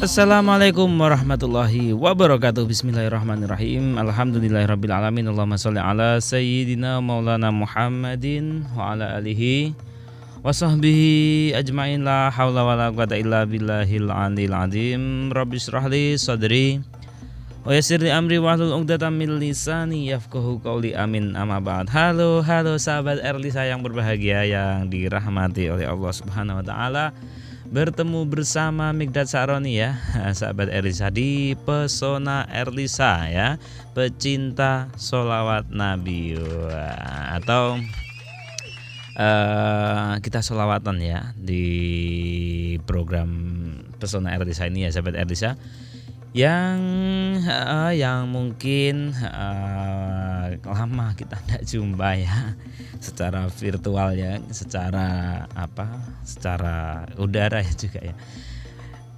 Assalamualaikum warahmatullahi wabarakatuh. Bismillahirrahmanirrahim. Alhamdulillahirabbil alamin. Allahumma shalli ala sayyidina maulana Muhammadin wa ala alihi wa sahbihi ajmain. La haula wala quwata illa billahil aliyil azim. Rabbi shrah li sadri wa yassir li amri wahlul 'uqdatam min lisani yafqahu qawli. Amin. Amma ba'd. Halo sahabat Erlisa yang berbahagia yang dirahmati oleh Allah Subhanahu wa taala. Bertemu bersama Mikdad Sa'roni ya, sahabat Erlisa di Pesona Erlisa ya, pecinta sholawat Nabi. Atau kita sholawatan ya di program Pesona Erlisa ini ya, sahabat Erlisa, yang mungkin lama kita tidak jumpa ya, secara virtual ya, secara udara ya juga ya.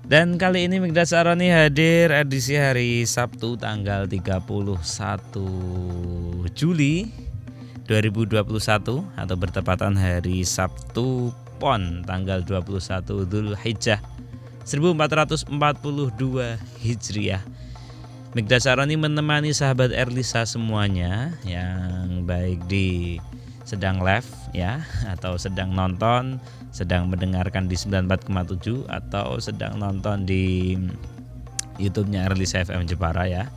Dan kali ini Mikdad Sa'roni hadir edisi hari Sabtu tanggal 31 Juli 2021 atau bertepatan hari Sabtu Pon tanggal 21 Dzulhijjah 1442 Hijriah. Mikdad Sa'roni menemani sahabat Erlisa semuanya yang baik di sedang live ya, atau sedang nonton, sedang mendengarkan di 94,7 atau sedang nonton di YouTube-nya Erlisa FM Jepara ya.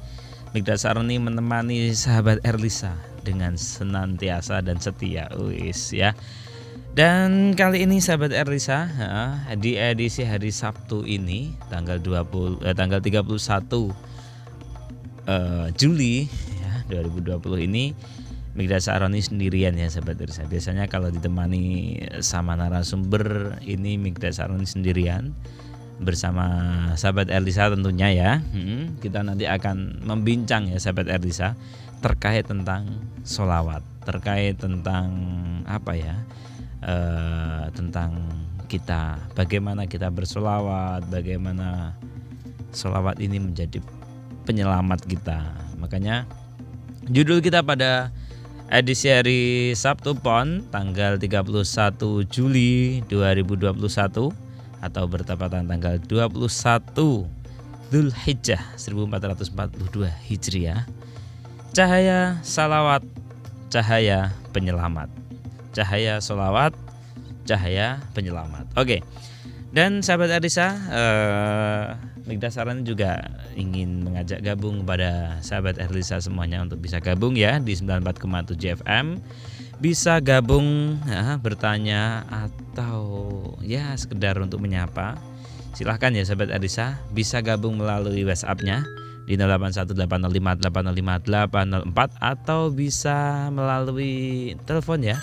Mikdad Sa'roni menemani sahabat Erlisa dengan senantiasa dan setia ya. Dan kali ini sahabat Erlisa di edisi hari Sabtu ini tanggal 31 Juli ya, 2020 ini Mikdad Sa'roni sendirian ya sahabat Erlisa. Biasanya kalau ditemani sama narasumber, ini Mikdad Sa'roni sendirian bersama sahabat Erlisa tentunya ya. Kita nanti akan membincang ya sahabat Erlisa terkait tentang sholawat, terkait tentang tentang kita, bagaimana kita bersolawat, bagaimana sholawat ini menjadi penyelamat kita. Makanya judul kita pada edisi hari Sabtu Pon tanggal 31 Juli 2021 atau bertepatan tanggal 21 Dzulhijjah 1442 Hijriah. Cahaya salawat, cahaya penyelamat. Cahaya sholawat, cahaya penyelamat. Oke. Dan sahabat Erlisa, Mikdad Sa'roni juga ingin mengajak gabung kepada sahabat Erlisa semuanya untuk bisa gabung ya di 94,7 FM. Bisa gabung ya, bertanya atau ya sekedar untuk menyapa. Silahkan ya sahabat Erlisa, bisa gabung melalui WhatsApp-nya di 081805805804 atau bisa melalui telepon ya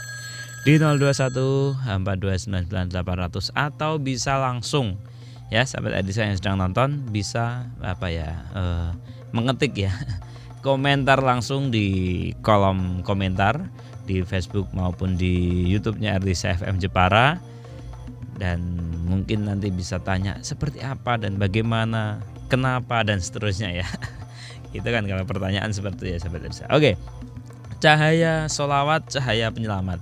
di 0214299800 atau bisa langsung ya sahabat Erlisa yang sedang nonton bisa mengetik ya komentar langsung di kolom komentar di Facebook maupun di YouTube-nya Erlisa FM Jepara, dan mungkin nanti bisa tanya seperti apa dan bagaimana, kenapa dan seterusnya ya. Itu kan kalau pertanyaan seperti ya sahabat Erlisa. Oke. Cahaya sholawat, cahaya penyelamat.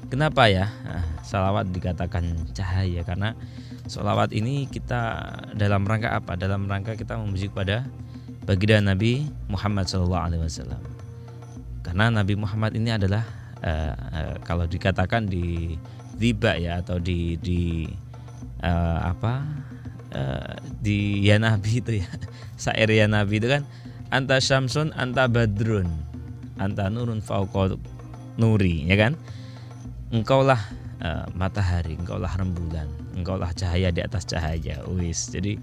Kenapa ya sholawat dikatakan cahaya? Karena sholawat ini kita dalam rangka apa? Dalam rangka kita memuji pada baginda Nabi Muhammad SAW. Karena Nabi Muhammad ini adalah kalau dikatakan di tiba ya, atau di ya Nabi itu ya, syair ya Nabi itu kan, anta syamsun anta badrun anta nurun fauqa nuri, ya kan? Engkaulah matahari, engkaulah rembulan, engkaulah cahaya di atas cahaya. Jadi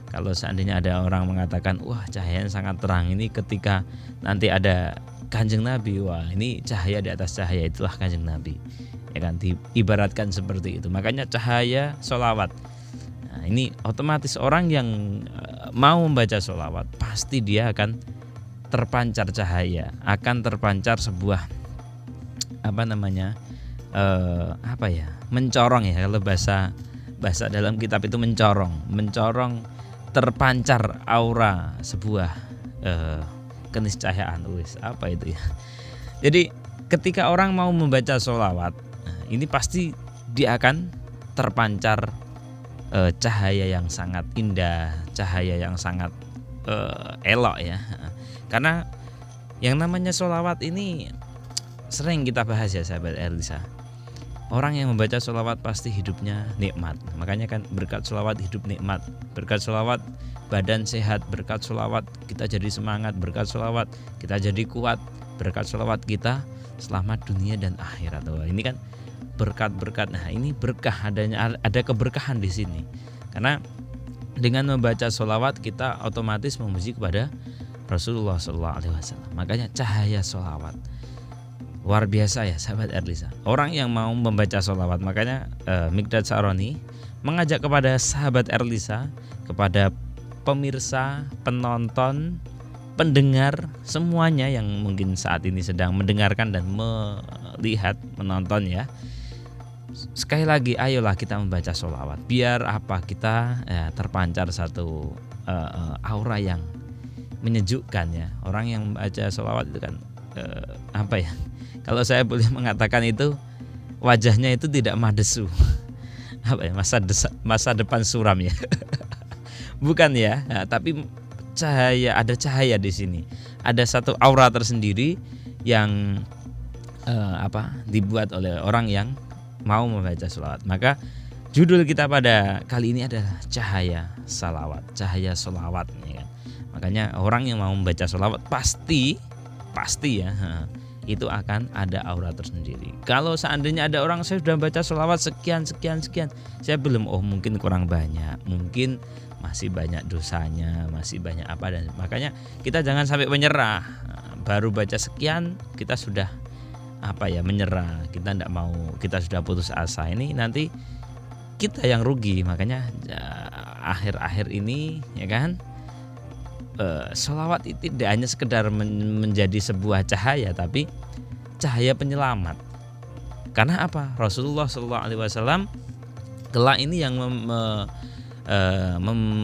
kalau seandainya ada orang mengatakan wah cahayanya sangat terang, ini ketika nanti ada Kanjeng Nabi, wah ini cahaya di atas cahaya, itulah Kanjeng Nabi, ya kan, diibaratkan seperti itu. Makanya cahaya sholawat. Nah, ini otomatis orang yang mau membaca sholawat pasti dia akan terpancar cahaya, akan terpancar sebuah mencorong ya, kalau bahasa dalam kitab itu mencorong, terpancar aura sebuah keniscayaan. Apa itu ya? Jadi ketika orang mau membaca sholawat, ini pasti dia akan terpancar cahaya yang sangat indah, cahaya yang sangat elok ya. Karena yang namanya sholawat ini sering kita bahas ya sahabat Erlisa. Orang yang membaca sholawat pasti hidupnya nikmat. Makanya kan berkat sholawat hidup nikmat, berkat sholawat badan sehat, berkat sholawat kita jadi semangat, berkat sholawat kita jadi kuat, berkat sholawat kita selamat dunia dan akhirat. Ini kan berkat-berkat. Nah ini berkah, ada keberkahan di sini. Karena dengan membaca sholawat kita otomatis memuji kepada Rasulullah SAW. Makanya cahaya sholawat luar biasa ya sahabat Erlisa. Orang yang mau membaca sholawat, makanya Mikdad Saroni mengajak kepada sahabat Erlisa, kepada pemirsa, penonton, pendengar, semuanya yang mungkin saat ini sedang mendengarkan dan melihat, menonton ya. Sekali lagi, ayolah kita membaca sholawat. Biar apa, kita terpancar satu aura yang menyejukkan ya. Orang yang membaca sholawat itu kan apa ya? Kalau saya boleh mengatakan itu wajahnya itu tidak madesu, apa ya, masa depan suram ya, bukan ya, nah, tapi ada cahaya di sini, ada satu aura tersendiri yang dibuat oleh orang yang mau membaca sholawat. Maka judul kita pada kali ini adalah cahaya salawat, cahaya sholawat ya kan? Makanya orang yang mau membaca sholawat pasti ya itu akan ada aura tersendiri. Kalau seandainya ada orang, saya sudah baca sholawat sekian, saya belum, mungkin kurang banyak, mungkin masih banyak dosanya, masih banyak apa, dan makanya kita jangan sampai menyerah. Baru baca sekian kita sudah menyerah, kita tidak mau, kita sudah putus asa, ini nanti kita yang rugi. Makanya akhir-akhir ini ya kan, sholawat itu tidak hanya sekedar menjadi sebuah cahaya, tapi cahaya penyelamat. Karena apa? Rasulullah SAW kelak ini yang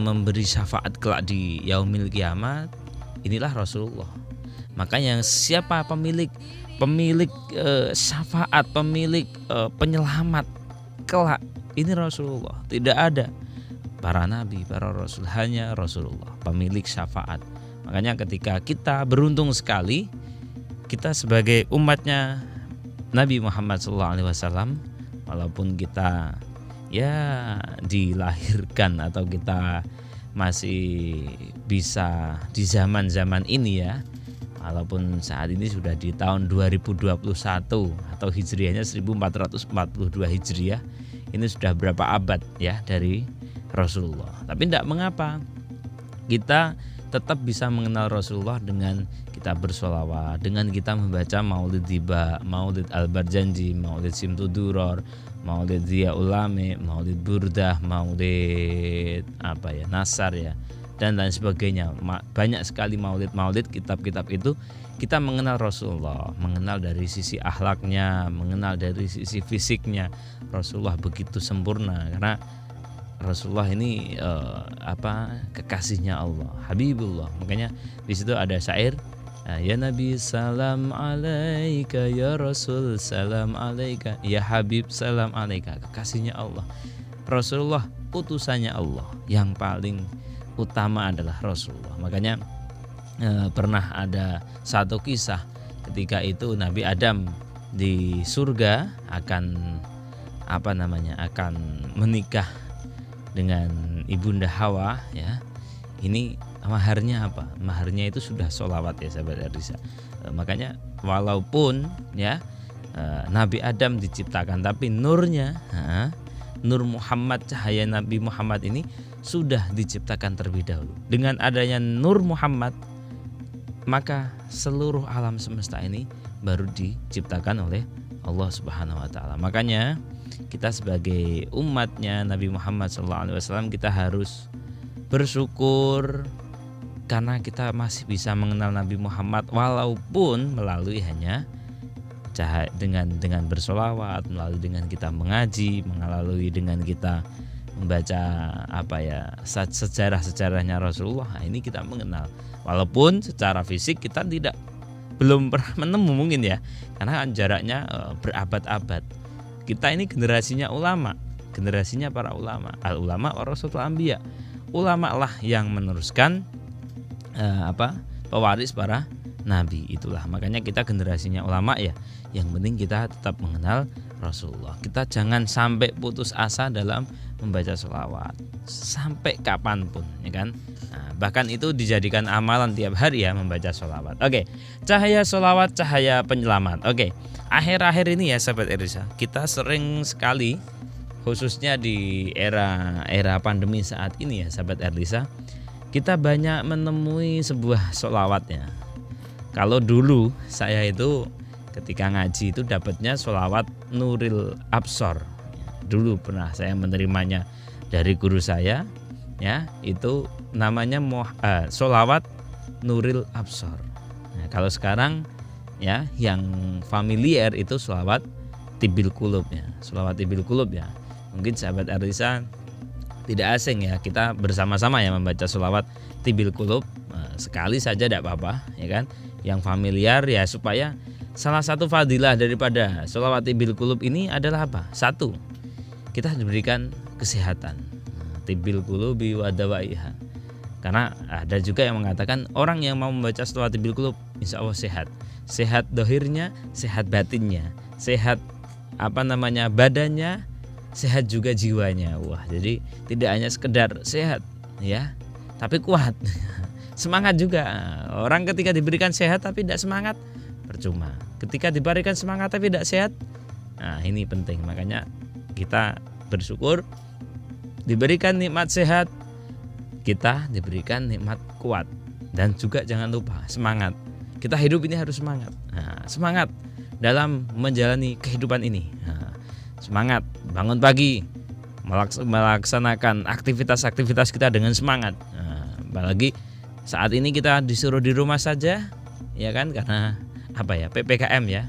memberi syafaat kelak di yaumil kiamat, inilah Rasulullah. Makanya siapa pemilik syafaat, pemilik penyelamat kelak, ini Rasulullah. Tidak ada para nabi, para rasul, hanya Rasulullah pemilik syafaat. Makanya ketika kita beruntung sekali, kita sebagai umatnya Nabi Muhammad SAW, walaupun kita ya dilahirkan atau kita masih bisa di zaman-zaman ini ya, walaupun saat ini sudah di tahun 2021 atau hijriahnya 1442 hijriah, ini sudah berapa abad ya dari Rasulullah. Tapi tidak mengapa, kita tetap bisa mengenal Rasulullah dengan kita bersolawat, dengan kita membaca Maulid Diba, Maulid Al-Barjanji, Maulid Simtuduror, Maulid Ziya Ulame, Maulid Burdah, Maulid Nasar ya, dan lain sebagainya. Banyak sekali maulid-maulid, kitab-kitab itu kita mengenal Rasulullah, mengenal dari sisi akhlaknya, mengenal dari sisi fisiknya. Rasulullah begitu sempurna karena Rasulullah ini kekasihnya Allah, Habibullah. Makanya di situ ada syair, ya Nabi salam alaika, ya Rasul salam alaika, ya Habib salam alaika. Kekasihnya Allah, Rasulullah utusannya Allah, yang paling utama adalah Rasulullah. Makanya pernah ada satu kisah ketika itu Nabi Adam di surga akan akan menikah dengan ibunda Hawa ya. Ini maharnya apa? Maharnya itu sudah sholawat ya sahabat Erlisa. Makanya walaupun ya Nabi Adam diciptakan, tapi nurnya, nur Muhammad, cahaya Nabi Muhammad ini sudah diciptakan terlebih dahulu. Dengan adanya nur Muhammad, maka seluruh alam semesta ini baru diciptakan oleh Allah Subhanahu wa taala. Makanya kita sebagai umatnya Nabi Muhammad SAW, kita harus bersyukur karena kita masih bisa mengenal Nabi Muhammad, walaupun melalui hanya dengan bersolawat, melalui dengan kita mengaji, melalui dengan kita membaca sejarah-sejarahnya Rasulullah. Nah, ini kita mengenal, walaupun secara fisik kita belum pernah menemu mungkin ya, karena jaraknya berabad-abad. Kita ini generasinya ulama, generasinya para ulama. Al ulama warasatul anbiya. Ulama lah yang meneruskan pewaris para nabi. Itulah makanya kita generasinya ulama ya. Yang penting kita tetap mengenal Rasulullah. Kita jangan sampai putus asa dalam membaca sholawat sampai kapanpun, ya kan? Nah, bahkan itu dijadikan amalan tiap hari ya membaca sholawat. Oke, cahaya sholawat, cahaya penyelamat. Oke, akhir-akhir ini ya sahabat Erisa, kita sering sekali khususnya di era pandemi saat ini ya sahabat Erisa, kita banyak menemui sebuah sholawatnya. Kalau dulu saya itu ketika ngaji itu dapatnya sholawat Nuril Absor. Dulu pernah saya menerimanya dari guru saya, ya itu namanya sholawat Nuril Absor. Nah, kalau sekarang ya yang familiar itu sholawat Tibil Qulub ya, sholawat Tibil Qulub ya. Mungkin sahabat Arisa tidak asing ya, kita bersama-sama ya membaca sholawat Tibil Qulub. Sekali saja tidak apa-apa, ya kan? Yang familiar ya, supaya salah satu fadilah daripada sholawat Tibil Qulub ini adalah apa? Satu, kita diberikan kesehatan. Tibil Qulubi wa dawaiha. Karena ada juga yang mengatakan orang yang mau membaca sholawat Tibil Qulub insya Allah sehat. Sehat dohirnya, sehat batinnya, sehat badannya, sehat juga jiwanya. Wah, jadi tidak hanya sekedar sehat ya, tapi kuat. Semangat juga. Orang ketika diberikan sehat tapi tidak semangat, percuma. Ketika diberikan semangat tapi tidak sehat, nah ini penting. Makanya kita bersyukur diberikan nikmat sehat, kita diberikan nikmat kuat, dan juga jangan lupa semangat. Kita hidup ini harus semangat. Nah, semangat dalam menjalani kehidupan ini. Nah, semangat bangun pagi, melaksanakan aktivitas-aktivitas kita dengan semangat. Nah, apalagi saat ini kita disuruh di rumah saja, ya kan, karena PPKM ya,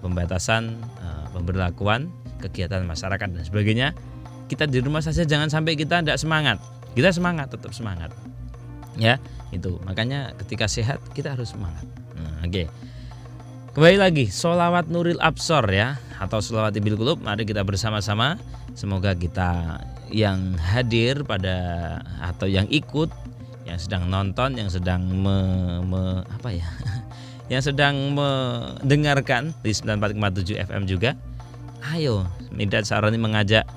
pembatasan pemberlakuan kegiatan masyarakat dan sebagainya. Kita di rumah saja, jangan sampai kita tidak semangat. Kita semangat, tetap semangat. Ya, itu. Makanya ketika sehat kita harus semangat. Oke. Kembali lagi sholawat Nuril Absor ya, atau sholawat Tibil Qulub. Mari kita bersama-sama. Semoga kita yang hadir atau yang ikut, yang sedang nonton, yang sedang yang sedang mendengarkan di 94,7 FM juga. Ayo, Midat Sarani mengajak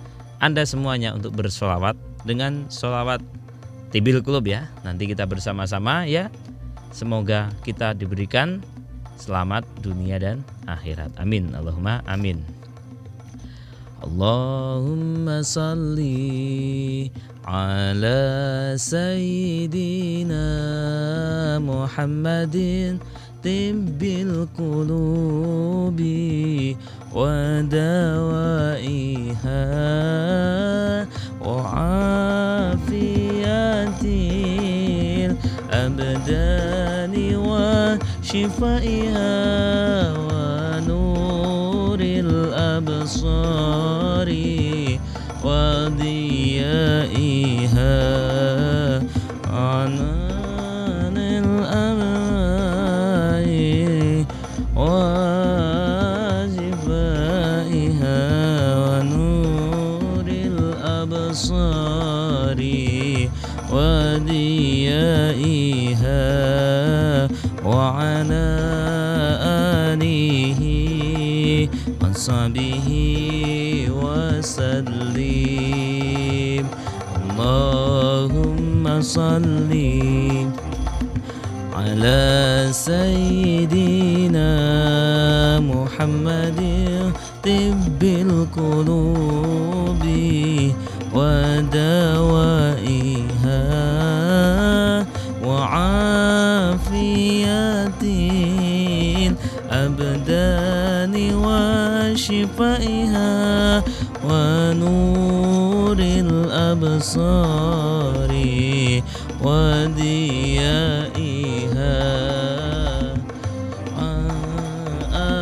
Anda semuanya untuk bersolawat dengan solawat Tibil Qulub ya. Nanti kita bersama-sama ya. Semoga kita diberikan selamat dunia dan akhirat. Amin. Allahumma amin. Allahumma salli ala sayyidina Muhammadin tibbil qulubi wa dawaiha wa afiyatil abdani wa shifaiha wa nuril absari wa diyaiha ananil amai wa shifaiha wa nuril absari wa diyaiha wa ala alihi wa sahbihi wa sallim. Allahumma salli ala sayyidina Muhammadin tibbil qulubi wa dawaiha wa afiyatil abdani wa shifaiha wa nuril absari wa diyaiha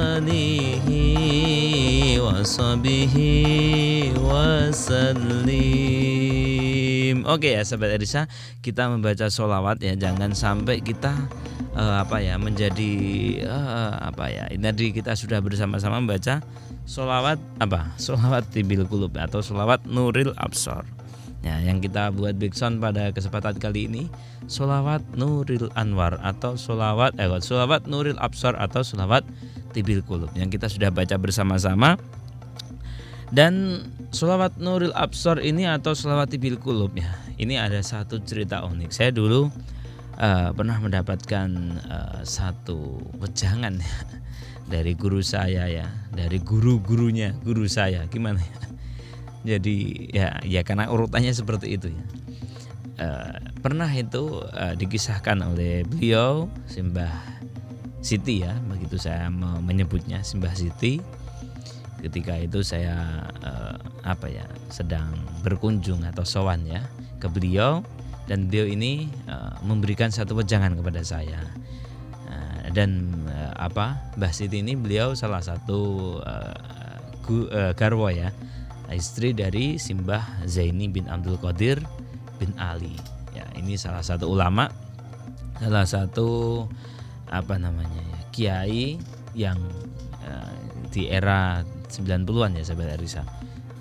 alihi wa sahbihi wa sallim. Oke ya sahabat Erisa, kita membaca sholawat ya, jangan sampai kita menjadi ini tadi kita sudah bersama-sama membaca Sholawat apa? Sholawat Tibil Qulub atau sholawat Nuril Absor. Nah, yang kita buat backsound pada kesempatan kali ini sholawat Nuril Anwar atau sholawat Nuril Absor atau sholawat Tibil Qulub yang kita sudah baca bersama-sama. Dan sholawat Nuril Absor ini atau sholawat Tibil Qulub ya, ini ada satu cerita unik. Saya dulu pernah mendapatkan satu wejangan ya, dari guru saya ya, dari guru-gurunya guru saya, gimana ya. Jadi ya karena urutannya seperti itu ya. Pernah itu dikisahkan oleh beliau Simbah Siti ya, begitu saya menyebutnya Simbah Siti. Ketika itu saya sedang berkunjung atau sowan ya ke beliau, dan beliau ini memberikan satu wejangan kepada saya. Dan Mbah Siti ini beliau salah satu garwa ya, istri dari Simbah Zaini bin Abdul Qadir bin Ali. Ya, ini salah satu ulama, salah satu kiai yang di era 90-an ya sahabat Arisa.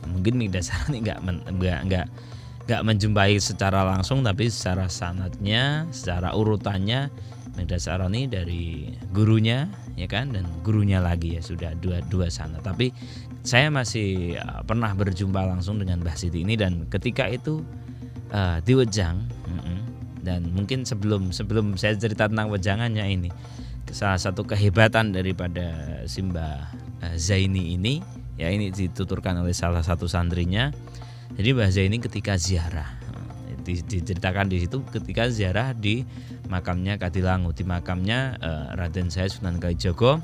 Mungkin Migdad Sarani enggak menjumpai secara langsung, tapi secara sanadnya, secara urutannya Migdad Sarani dari gurunya ya kan, dan gurunya lagi ya, sudah dua sanad. Tapi saya masih pernah berjumpa langsung dengan Mbah Siti ini, dan ketika itu di wejang, dan mungkin sebelum saya cerita tentang wejangannya ini, salah satu kehebatan daripada Simbah Zaini ini ya, ini dituturkan oleh salah satu santrinya. Jadi Mbah Zaini ketika ziarah, diceritakan di situ ketika ziarah di makamnya Kadilangu, di makamnya Raden Said Sunan Kalijaga.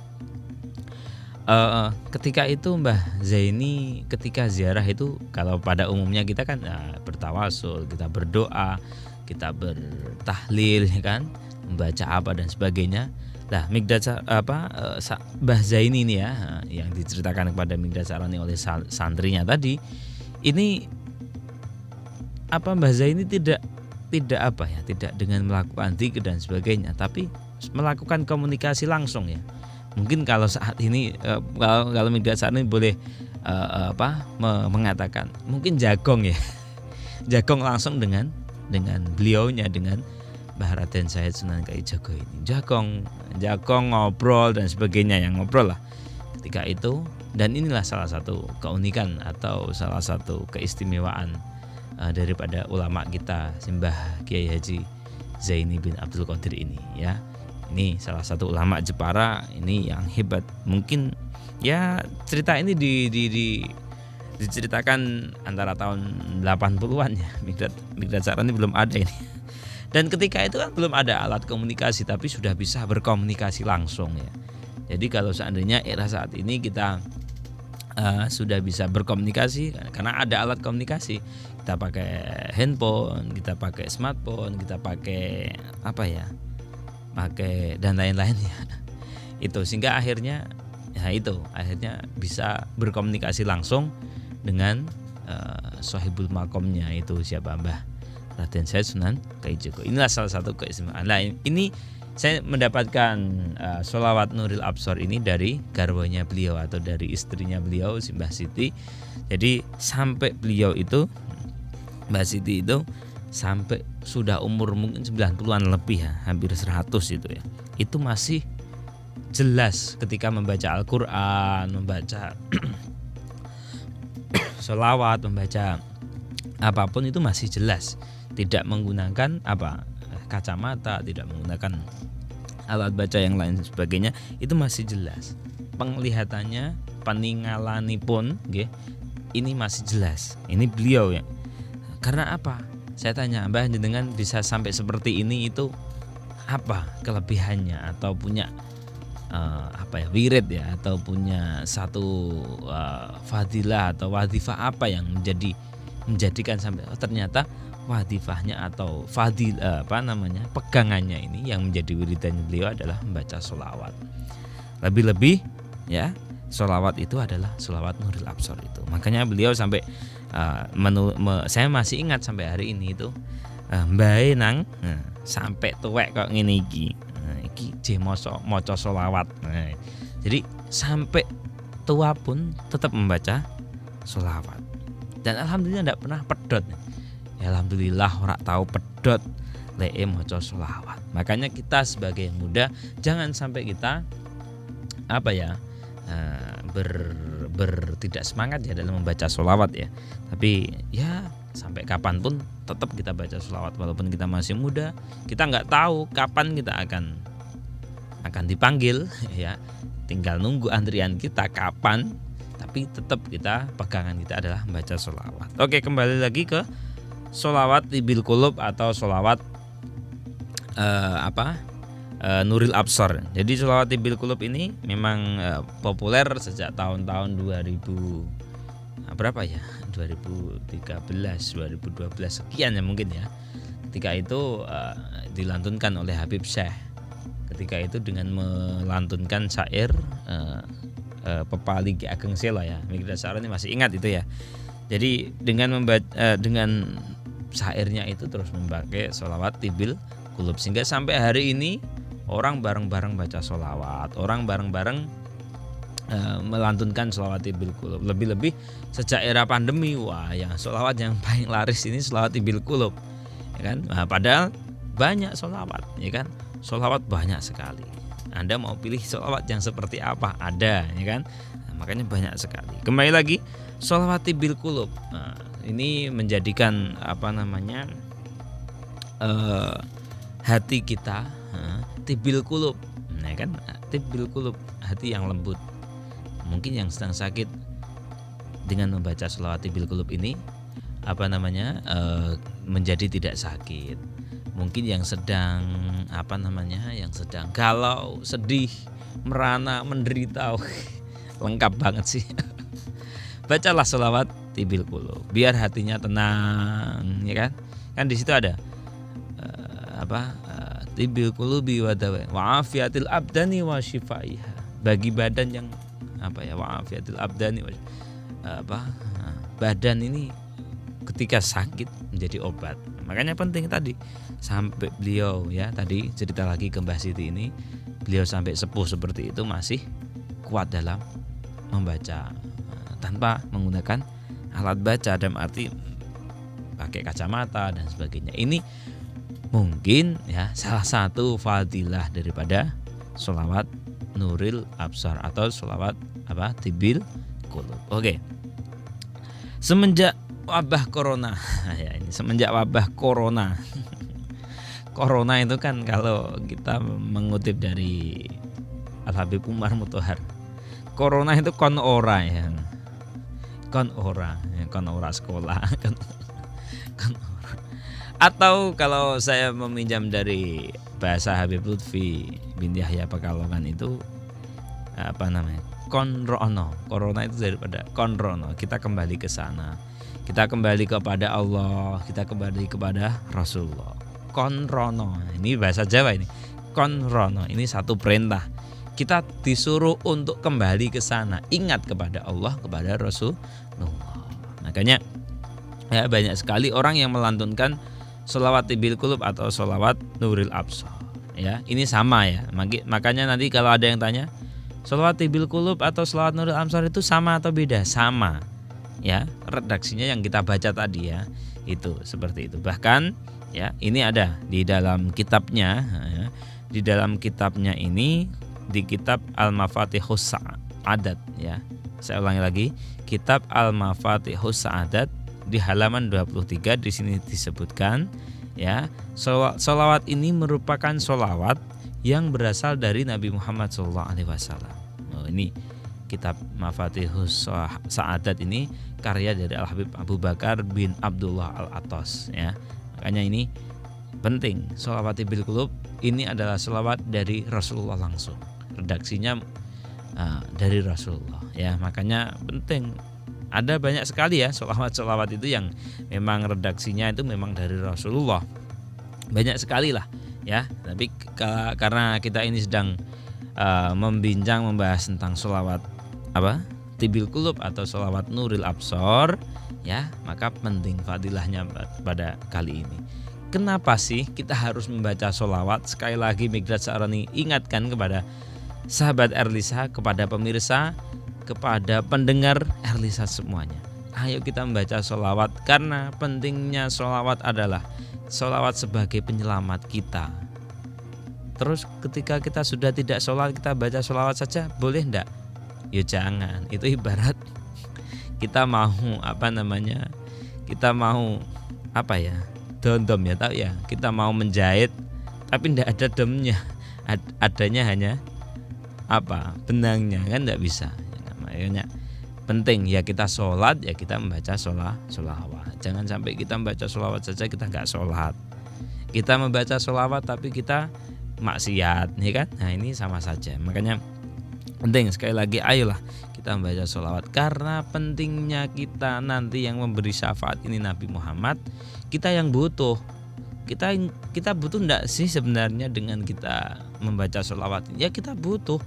Ketika itu Mbah Zaini ketika ziarah itu, kalau pada umumnya kita kan bertawasul, kita berdoa, kita bertahlil ya kan, membaca apa dan sebagainya. Nah, Mbah Zaini ini ya, yang diceritakan kepada Migdad Sarani oleh santrinya tadi, ini Mbah Zaini tidak dengan melakukan dzikir dan sebagainya, tapi melakukan komunikasi langsung ya. Mungkin kalau saat ini kalau Migdad Sarani boleh mengatakan, mungkin jagong ya. Jagong langsung dengan beliaunya, dengan Mbah Raden Said Sunan Kalijaga ini. Jagong ngobrol dan sebagainya, yang ngobrol lah ketika itu. Dan inilah salah satu keunikan atau salah satu keistimewaan daripada ulama kita Simbah Kiai Haji Zaini bin Abdul Qadir ini ya. Ini salah satu ulama Jepara ini yang hebat. Mungkin ya cerita ini diceritakan antara tahun 80-an ya. Migdad Sarani belum ada ini. Dan ketika itu kan belum ada alat komunikasi, tapi sudah bisa berkomunikasi langsung ya. Jadi kalau seandainya era saat ini kita sudah bisa berkomunikasi karena ada alat komunikasi, kita pakai handphone, kita pakai smartphone, kita pakai pakai dan lain-lain ya. Itu sehingga akhirnya bisa berkomunikasi langsung dengan sahibul makomnya, itu siapa, Mbah Raden Said Sunan Kalijaga. Inilah salah satu keistimewaan. Nah, ini saya mendapatkan sholawat Nuril Absor ini dari garwanya beliau atau dari istrinya beliau Simbah Siti. Jadi sampai beliau itu, Mbah Siti itu sampai sudah umur mungkin 90-an lebih ya, hampir 100 itu ya. Itu masih jelas ketika membaca Al-Qur'an, membaca sholawat, membaca apapun itu masih jelas. Tidak menggunakan kacamata, tidak menggunakan alat baca yang lain sebagainya, itu masih jelas. Penglihatannya, peningalani pun ini masih jelas. Ini beliau ya. Karena apa? Saya tanya, Mbah jenengan bisa sampai seperti ini, itu apa kelebihannya, atau punya wirid ya, atau punya satu fadilah atau wadifah apa yang menjadikan sampai ternyata wadifahnya atau pegangannya ini yang menjadi wiridan beliau adalah membaca sholawat. Lebih-lebih ya, sholawat itu adalah sholawat Nuril Absor itu. Makanya beliau sampai saya masih ingat sampai hari ini itu, mbae nang sampai tuwek kok ngene iki. Iki jeh maca sholawat. Jadi sampai tua pun tetap membaca sholawat. Dan alhamdulillah tidak pernah pedot. Ya, alhamdulillah orang tahu pedot lee maca sholawat. Makanya kita sebagai yang muda jangan sampai kita tidak semangat ya dalam membaca sholawat ya. Tapi ya sampai kapanpun tetap kita baca sholawat walaupun kita masih muda. Kita nggak tahu kapan kita akan dipanggil ya. Tinggal nunggu antrian kita kapan. Tapi tetap pegangan kita adalah membaca sholawat. Oke, kembali lagi ke sholawat tibil qulub atau sholawat Nuril Absar. Jadi sholawat tibil qulub ini memang populer sejak tahun-tahun 2013, 2012 sekian ya mungkin ya. Ketika itu dilantunkan oleh Habib Syekh. Ketika itu dengan melantunkan syair Pepali Ki Ageng Sela ya. Mikdad Sa'roni masih ingat itu ya. Jadi dengan syairnya itu terus memakai sholawat tibil qulub sehingga sampai hari ini orang bareng-bareng baca sholawat, orang bareng-bareng melantunkan sholawat tibil qulub. Lebih-lebih sejak era pandemi, wah yang sholawat yang paling laris ini sholawat tibil qulub, ya kan? Nah, padahal banyak sholawat, ya kan? Sholawat banyak sekali. Anda mau pilih sholawat yang seperti apa? Ada, ya kan? Nah, makanya banyak sekali. Kembali lagi, sholawat tibil qulub. Nah, ini menjadikan hati kita tibil qulub, nah kan, tibil qulub, hati yang lembut. Mungkin yang sedang sakit dengan membaca sholawat tibil qulub ini menjadi tidak sakit. Mungkin yang sedang yang sedang galau, sedih, merana, menderita, lengkap banget sih. Bacalah sholawat tibil qulub biar hatinya tenang, ya kan? Kan di situ ada tibil qulubi wa afiatil abdani wa shifaiha. Bagi badan yang wa afiatil abdani badan ini ketika sakit menjadi obat. Makanya penting tadi sampai beliau ya tadi cerita lagi ke Mbah Siti ini, beliau sampai sepuh seperti itu masih kuat dalam membaca tanpa menggunakan alat baca, dalam arti pakai kacamata dan sebagainya. Ini mungkin ya salah satu fadilah daripada sholawat Nuril Absar atau sholawat tibil qulub. Oke. Semenjak wabah corona ya, ini semenjak wabah corona corona itu kan kalau kita mengutip dari Al Habib Umar Mutahar, corona itu kon ora ya, kon ora sekolah kon ora. Atau kalau saya meminjam dari bahasa Habib Lutfi bin Yahya Pekalongan itu konrono. Corona itu daripada konrono. Kita kembali ke sana. Kita kembali kepada Allah, kita kembali kepada Rasulullah. Konrono, ini bahasa Jawa ini. Konrono, ini satu perintah. Kita disuruh untuk kembali ke sana, ingat kepada Allah, kepada Rasulullah. Makanya ya banyak sekali orang yang melantunkan sholawat tibil qulub atau sholawat Nuril Absar. Ya, ini sama ya. Makanya nanti kalau ada yang tanya, sholawat tibil qulub atau sholawat Nuril Absar itu sama atau beda? Sama. Ya, redaksinya yang kita baca tadi ya, itu seperti itu. Bahkan ya, ini ada di dalam kitabnya ya, di dalam kitabnya ini di kitab Al-Mafatihus Sa'adat ya. Saya ulangi lagi, kitab Al-Mafatihus Sa'adat di halaman 23 di sini disebutkan ya, sholawat ini merupakan sholawat yang berasal dari Nabi Muhammad SAW. Ini kitab Mafatihus Sa'adat ini karya dari Al Habib Abu Bakar bin Abdullah Al-Atas ya. Makanya ini penting, sholawat tibil qulub ini adalah sholawat dari Rasulullah langsung. Redaksinya dari Rasulullah ya. Makanya penting. Ada banyak sekali ya sholawat-sholawat itu yang memang redaksinya itu memang dari Rasulullah. Banyak sekali lah ya. Tapi karena kita ini sedang membahas tentang sholawat tibil qulub atau sholawat Nuril Absar ya, maka penting fadilahnya pada kali ini. Kenapa sih kita harus membaca sholawat? Sekali lagi Mikdad Sa'roni ingatkan kepada sahabat Erlisa, kepada pemirsa, kepada pendengar Erlisa semuanya. Ayo kita membaca sholawat, karena pentingnya sholawat adalah sholawat sebagai penyelamat kita. Terus ketika kita sudah tidak sholat, kita baca sholawat saja, boleh enggak? Ya jangan. Itu ibarat kita mau kita mau dondom ya, tahu ya, kita mau menjahit tapi enggak ada domnya, adanya hanya benangnya, kan enggak bisa. Makanya penting ya kita sholat, ya kita membaca sholawat. Jangan sampai kita membaca sholawat saja kita nggak sholat. Kita membaca sholawat tapi kita maksiat, ya kan? Nah ini sama saja. Makanya penting sekali lagi, ayolah kita membaca sholawat, karena pentingnya kita nanti yang memberi syafaat ini Nabi Muhammad. Kita yang butuh. Kita butuh enggak sih sebenarnya dengan kita membaca sholawat? Ya kita butuh.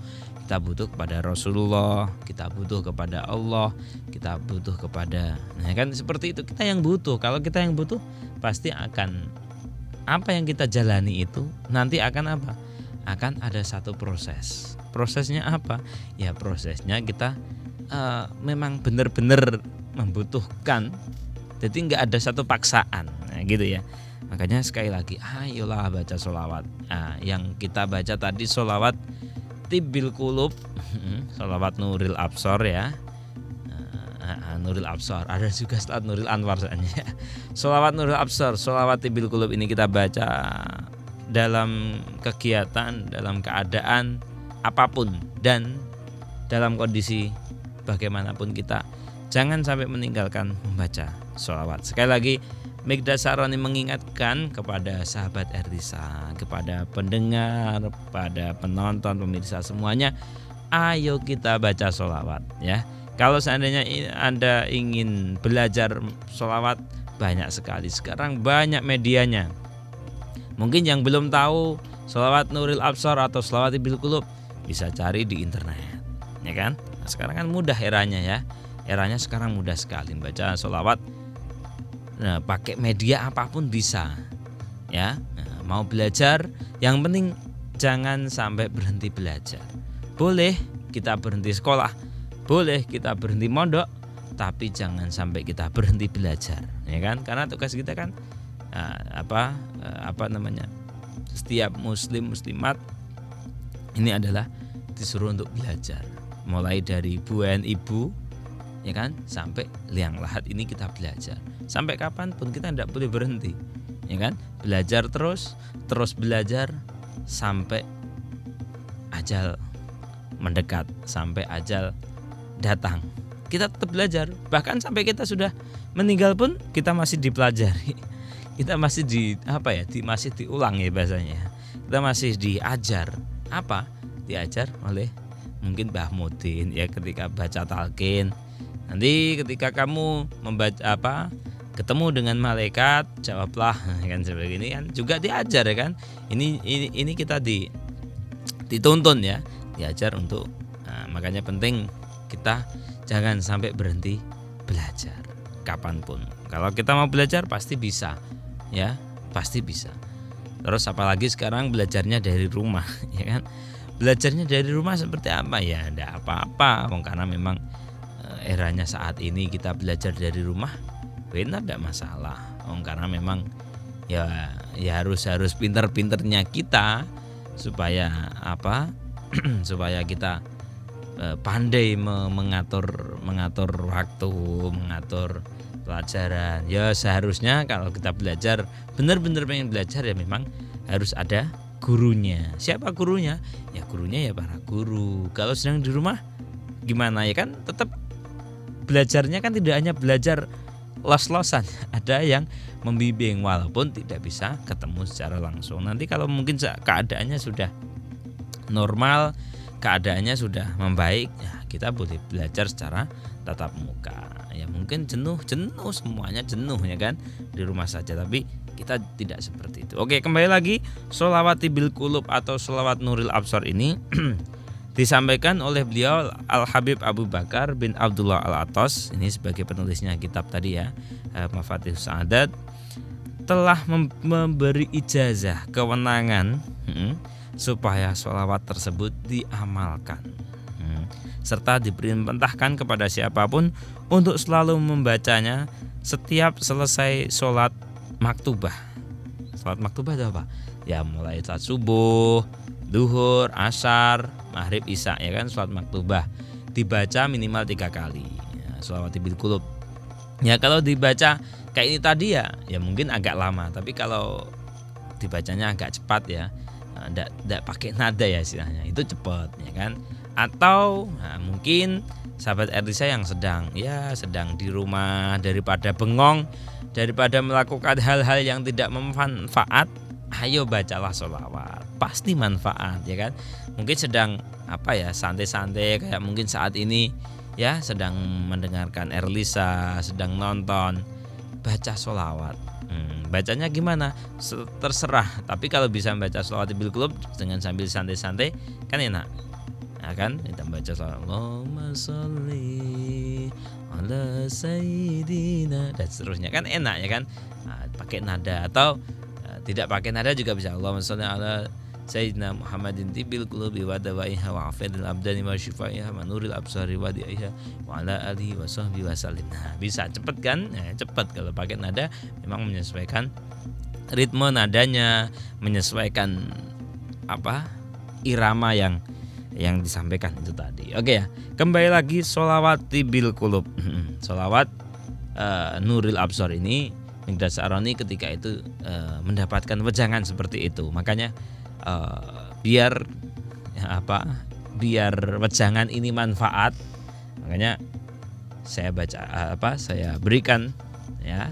Kita butuh kepada Rasulullah, kita butuh kepada Allah, kita butuh kepada, nah kan seperti itu, kita yang butuh. Kalau kita yang butuh, pasti akan apa yang kita jalani itu nanti akan akan ada satu proses. Prosesnya apa? Ya prosesnya kita memang benar-benar membutuhkan, jadi nggak ada satu paksaan, nah, gitu ya. Makanya sekali lagi, ayolah baca sholawat. Nah, yang kita baca tadi sholawat Tibbil Qulub, sholawat Nuril Absor ya, Nuril Absor, ada juga sholawat Nuril Anwar soalnya. Sholawat Nuril Absor, sholawat Tibbil Qulub ini kita baca dalam kegiatan, dalam keadaan apapun dan dalam kondisi bagaimanapun kita jangan sampai meninggalkan membaca sholawat. Sekali lagi, Mikdad Saroni mengingatkan kepada sahabat Erlisa, kepada pendengar, pada penonton, pemirsa semuanya, ayo kita baca sholawat ya. Kalau seandainya Anda ingin belajar sholawat, banyak sekali sekarang, banyak medianya. Mungkin yang belum tahu sholawat Nuril Absor atau sholawat Tibbil Qulub, bisa cari di internet, ya kan? Nah, sekarang kan mudah eranya ya, eranya sekarang mudah sekali baca sholawat. Nah, pakai media apapun bisa ya. Nah, mau belajar, yang penting jangan sampai berhenti belajar. Boleh kita berhenti sekolah, boleh kita berhenti mondok, tapi jangan sampai kita berhenti belajar, ya kan? Karena tugas kita kan setiap muslim muslimat ini adalah disuruh untuk belajar, mulai dari buayan ibu, ya kan, sampai liang lahat ini kita belajar. Sampai kapanpun kita tidak boleh berhenti, ya kan? Belajar terus belajar sampai ajal mendekat, sampai ajal datang. Kita tetap belajar, bahkan sampai kita sudah meninggal pun kita masih dipelajari. Kita masih masih diulang ya bahasanya. Kita masih diajar. Apa? Diajar oleh mungkin Mbah Mudin ya, ketika baca talqin. Nanti ketika kamu membaca ketemu dengan malaikat, jawablah, kan seperti ini kan juga diajar ya kan. Ini kita dituntun ya, diajar untuk. Nah, makanya penting kita jangan sampai berhenti belajar kapanpun. Kalau kita mau belajar pasti bisa, ya pasti bisa. Terus apalagi sekarang belajarnya dari rumah, ya kan. Belajarnya dari rumah seperti apa ya? Tidak apa-apa, karena memang eranya saat ini kita belajar dari rumah, benar tidak masalah. Karena memang ya harus pinter-pinternya kita supaya supaya kita pandai mengatur waktu, mengatur pelajaran. Ya seharusnya kalau kita belajar benar-benar pengen belajar ya memang harus ada gurunya. Siapa gurunya? Ya gurunya ya para guru. Kalau sedang di rumah gimana ya kan, tetap belajarnya kan tidak hanya belajar los-losan, ada yang membimbing walaupun tidak bisa ketemu secara langsung. Nanti kalau mungkin keadaannya sudah normal, keadaannya sudah membaik, ya kita boleh belajar secara tatap muka. Ya mungkin jenuh semuanya jenuh ya kan di rumah saja, tapi kita tidak seperti itu. Oke, kembali lagi, sholawat Tibbil Qulub atau sholawat Nuril Absor ini disampaikan oleh beliau Al-Habib Abu Bakar bin Abdullah Al-Atas, ini sebagai penulisnya kitab tadi ya, Mafatihus Sa'adat, telah memberi ijazah kewenangan supaya sholawat tersebut diamalkan. serta diperintahkan kepada siapapun untuk selalu membacanya setiap selesai sholat maktubah. Sholat maktubah itu apa? Ya mulai sholat subuh, duhur, asar, maghrib, isya, ya kan, sholat maktubah dibaca minimal 3 kali. Ya, sholawati bil qulub. Ya kalau dibaca kayak ini tadi ya mungkin agak lama, tapi kalau dibacanya agak cepat ya, tidak pakai nada ya istilahnya, itu cepat ya kan. Atau mungkin sahabat Erdisa yang sedang di rumah, daripada bengong, daripada melakukan hal-hal yang tidak bermanfaat, ayo bacalah sholawat, pasti manfaat ya kan. Mungkin sedang santai-santai kayak mungkin saat ini ya, sedang mendengarkan Erdisa, sedang nonton, baca sholawat. Bacanya gimana? Terserah. Tapi kalau bisa membaca sholawat bil qulub dengan sambil santai-santai kan enak. Nah, kan kita baca sholawat Allahumma sholli ala sayyidina dan seterusnya kan enak ya kan. Pakai nada atau tidak pakai nada juga bisa. Allahumma sholli ala sayyidina Muhammadin tibil qulubi wa dawaiha wa afidil abdani wa shifaiha wa nuril absari wa diaiha wa ala alihi wa sahbihi wa sallim. Nah, bisa cepet kan? Cepet kalau pakai nada, memang menyesuaikan ritme nadanya, menyesuaikan irama yang disampaikan itu tadi. Oke ya, kembali lagi sholawat bil qulub. Sholawat nuril absar ini Miqdad Sa'roni ketika itu mendapatkan wejangan seperti itu. Makanya biar wejangan ini manfaat, makanya saya berikan ya,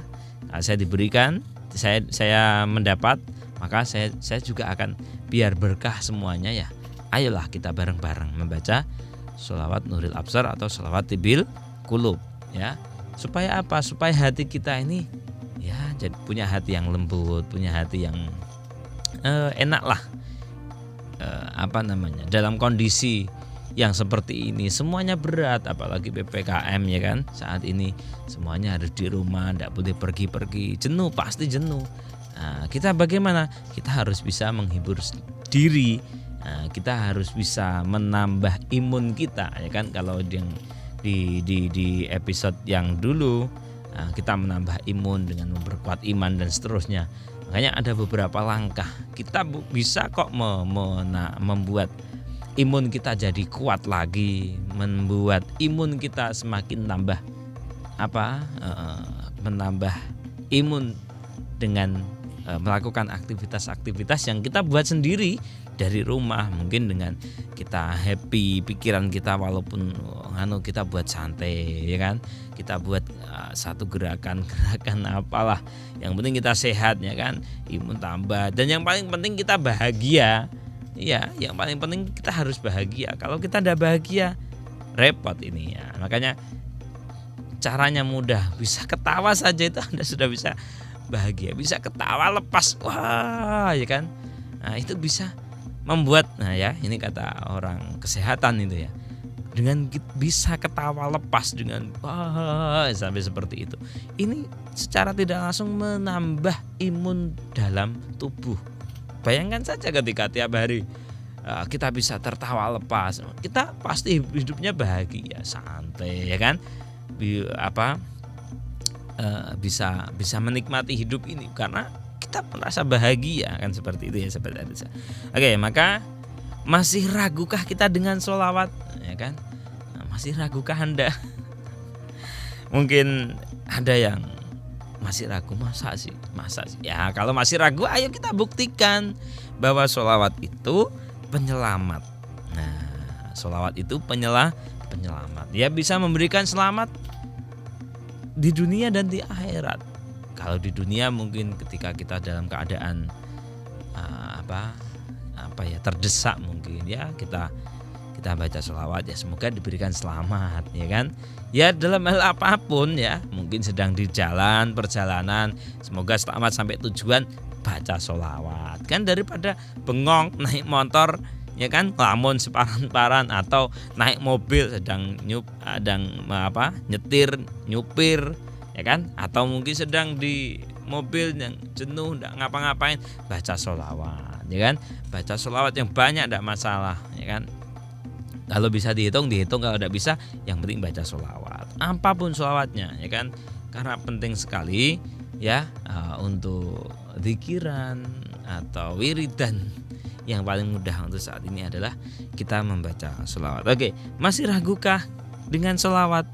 saya diberikan, saya mendapat, maka saya juga akan biar berkah semuanya ya. Ayolah kita bareng-bareng membaca sholawat nuril absar atau sholawat bil qulub ya. Supaya apa? Supaya hati kita ini ya jadi punya hati yang lembut, punya hati yang enak lah. Dalam kondisi yang seperti ini semuanya berat, apalagi PPKM ya kan, saat ini semuanya harus di rumah, tidak boleh pergi-pergi, jenuh, pasti jenuh. Nah, kita bagaimana? Kita harus bisa menghibur diri, kita harus bisa menambah imun kita ya kan. Kalau yang di episode yang dulu kita menambah imun dengan memperkuat iman dan seterusnya. Makanya ada beberapa langkah kita bisa kok membuat imun kita jadi kuat lagi, membuat imun kita semakin menambah imun dengan melakukan aktivitas-aktivitas yang kita buat sendiri dari rumah. Mungkin dengan kita happy, pikiran kita walaupun kita buat santai ya kan, kita buat satu gerakan apalah, yang penting kita sehat ya kan, imun tambah, dan yang paling penting kita bahagia ya. Yang paling penting kita harus bahagia. Kalau kita tidak bahagia repot ini ya. Makanya caranya mudah, bisa ketawa saja itu Anda sudah bisa bahagia, bisa ketawa lepas, wah ya kan. Nah itu bisa membuat, ini kata orang kesehatan itu ya, dengan bisa ketawa lepas dengan wah sampai seperti itu, ini secara tidak langsung menambah imun dalam tubuh. Bayangkan saja ketika tiap hari kita bisa tertawa lepas, kita pasti hidupnya bahagia, santai ya kan. Bisa menikmati hidup ini karena kita merasa bahagia kan, seperti itu ya sahabat Erdisa. Oke, maka masih ragukah kita dengan sholawat ya kan? Masih ragukah Anda? Mungkin ada yang masih ragu, masa sih? Ya kalau masih ragu, ayo kita buktikan bahwa sholawat itu penyelamat. Nah, sholawat itu penyelamat. Dia bisa memberikan selamat di dunia dan di akhirat. Kalau di dunia mungkin ketika kita dalam keadaan terdesak, mungkin ya kita baca sholawat ya, semoga diberikan selamat ya kan. Ya dalam hal apapun ya, mungkin sedang di jalan perjalanan, semoga selamat sampai tujuan, baca sholawat kan, daripada bengong naik motor ya kan, lamun separan-paran, atau naik mobil sedang nyetir nyupir ya kan, atau mungkin sedang di mobil yang jenuh nggak ngapa-ngapain, baca sholawat ya kan. Baca sholawat yang banyak tidak masalah ya kan. Kalau bisa dihitung, kalau tidak bisa yang penting baca sholawat. Apapun sholawatnya ya kan. Karena penting sekali ya untuk zikiran atau wiridan. Yang paling mudah untuk saat ini adalah kita membaca sholawat. Oke, masih ragukah dengan sholawat?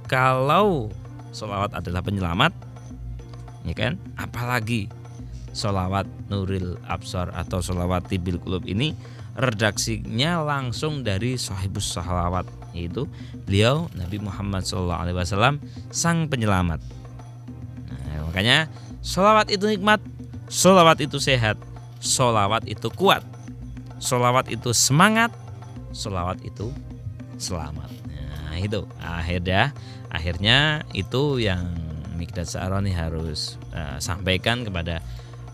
Kalau sholawat adalah penyelamat, ya kan? Apalagi sholawat Nuril Absar atau sholawat Tibil Qulub ini redaksinya langsung dari Shahibus Sholawat, yaitu beliau Nabi Muhammad SAW, sang penyelamat. Nah, makanya sholawat itu nikmat, sholawat itu sehat, sholawat itu kuat, sholawat itu semangat, sholawat itu selamat. Nah itu akhirnya itu yang Mikdad Sa'roni harus sampaikan kepada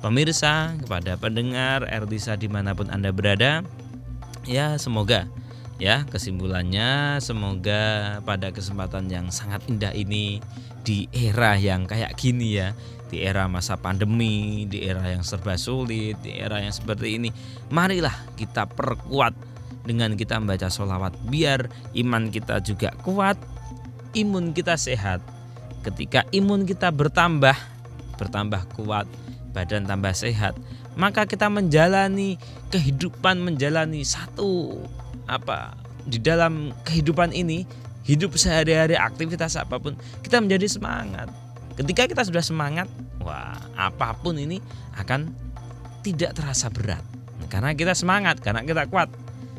pemirsa, kepada pendengar Erdisa dimanapun Anda berada. Ya semoga ya kesimpulannya, semoga pada kesempatan yang sangat indah ini di era yang kayak gini ya, di era masa pandemi, di era yang serba sulit, di era yang seperti ini, marilah kita perkuat dengan kita membaca sholawat, biar iman kita juga kuat, imun kita sehat. Ketika imun kita bertambah kuat, badan tambah sehat, maka kita menjalani kehidupan, menjalani satu di dalam kehidupan ini, hidup sehari-hari, aktivitas apapun, kita menjadi semangat. Ketika kita sudah semangat, wah, apapun ini akan tidak terasa berat. Karena kita semangat, karena kita kuat.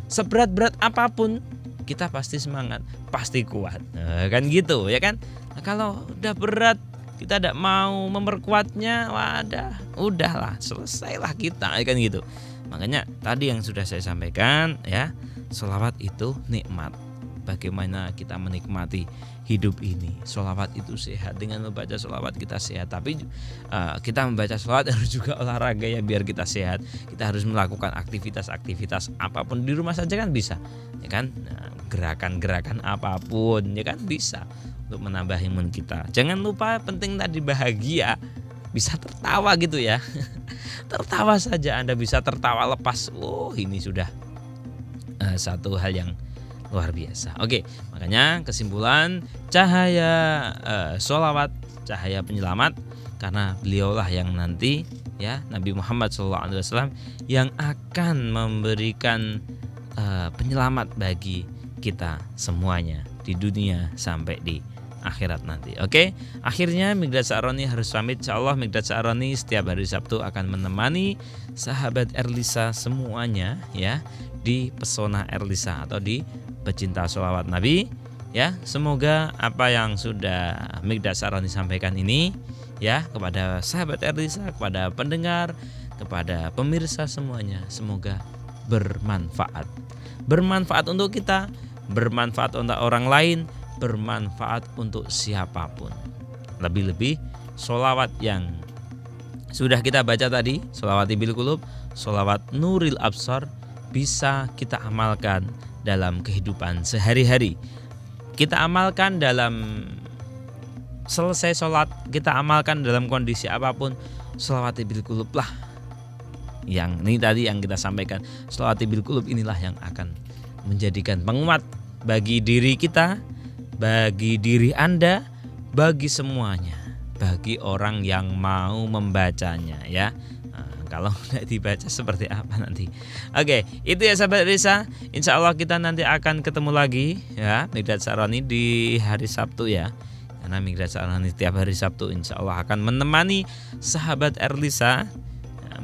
Seberat-berat apapun kita pasti semangat, pasti kuat. Nah, kan gitu ya kan. Nah, kalau udah berat kita tidak mau memperkuatnya, udahlah, selesailah kita ya kan gitu. Makanya tadi yang sudah saya sampaikan ya, sholawat itu nikmat. Bagaimana kita menikmati hidup ini. Sholawat itu sehat. Dengan membaca sholawat kita sehat. Tapi kita membaca sholawat harus juga olahraga ya, biar kita sehat. Kita harus melakukan aktivitas-aktivitas apapun di rumah saja kan bisa, ya kan. Gerakan-gerakan apapun ya kan bisa untuk menambah imun kita. Jangan lupa penting tadi bahagia, bisa tertawa gitu ya. Tertawa saja, Anda bisa tertawa lepas. Ini sudah satu hal yang luar biasa. Oke, makanya kesimpulan cahaya sholawat, cahaya penyelamat, karena beliaulah yang nanti ya, Nabi Muhammad SAW yang akan memberikan penyelamat bagi kita semuanya di dunia sampai di akhirat nanti. Oke, akhirnya Mikdad Sa'roni harus pamit. Insyaallah Mikdad Sa'roni setiap hari Sabtu akan menemani sahabat Erlisa semuanya ya, di Pesona Erlisa atau di Pecinta Sholawat Nabi ya. Semoga apa yang sudah Mikdad Sa'roni sampaikan ini ya, kepada sahabat Erlisa, kepada pendengar, kepada pemirsa semuanya, semoga bermanfaat. Bermanfaat untuk kita, bermanfaat untuk orang lain, bermanfaat untuk siapapun. Lebih-lebih sholawat yang sudah kita baca tadi, sholawat Tibil Qulub, sholawat Nuril Absar, bisa kita amalkan dalam kehidupan sehari-hari. Kita amalkan dalam selesai sholat, kita amalkan dalam kondisi apapun. Sholawat Tibil Qulub lah yang ini tadi yang kita sampaikan. Sholawat Tibil Qulub inilah yang akan menjadikan penguat bagi diri kita, bagi diri Anda, bagi semuanya, bagi orang yang mau membacanya ya. Kalau tidak dibaca seperti apa nanti. Oke, itu ya sahabat Risa. Insya Allah kita nanti akan ketemu lagi ya, Mikdad Sa'roni di hari Sabtu ya. Karena Mikdad Sa'roni tiap hari Sabtu insya Allah akan menemani sahabat Erlisa,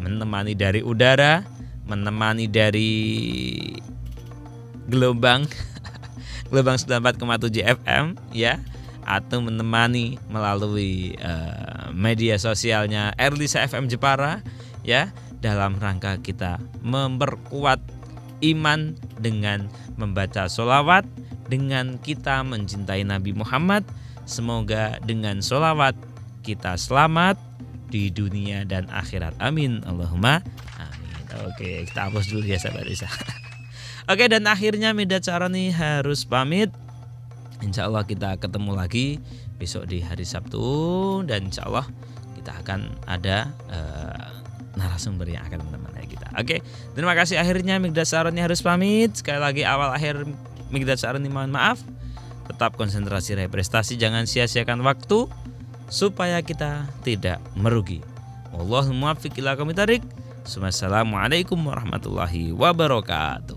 menemani dari udara, menemani dari gelombang 94,7 FM ya, atau menemani melalui media sosialnya Erlisa FM Jepara ya, dalam rangka kita memperkuat iman dengan membaca sholawat, dengan kita mencintai Nabi Muhammad. Semoga dengan sholawat kita selamat di dunia dan akhirat. Amin, Allahumma amin. Oke, kita hapus dulu ya sahabat Risa. Oke, dan akhirnya Mikdad Sa'roni harus pamit. Insya Allah kita ketemu lagi besok di hari Sabtu, dan insya Allah kita akan ada narasumber yang akan menemani kita. Oke, terima kasih. Akhirnya Mikdad Saaroni harus pamit. Sekali lagi awal akhir Mikdad Saaroni mohon maaf. Tetap konsentrasi raih prestasi, jangan sia-siakan waktu supaya kita tidak merugi. Wallahul muwaffiq ila aqwamit thoriq. Wassalamualaikum warahmatullahi wabarakatuh.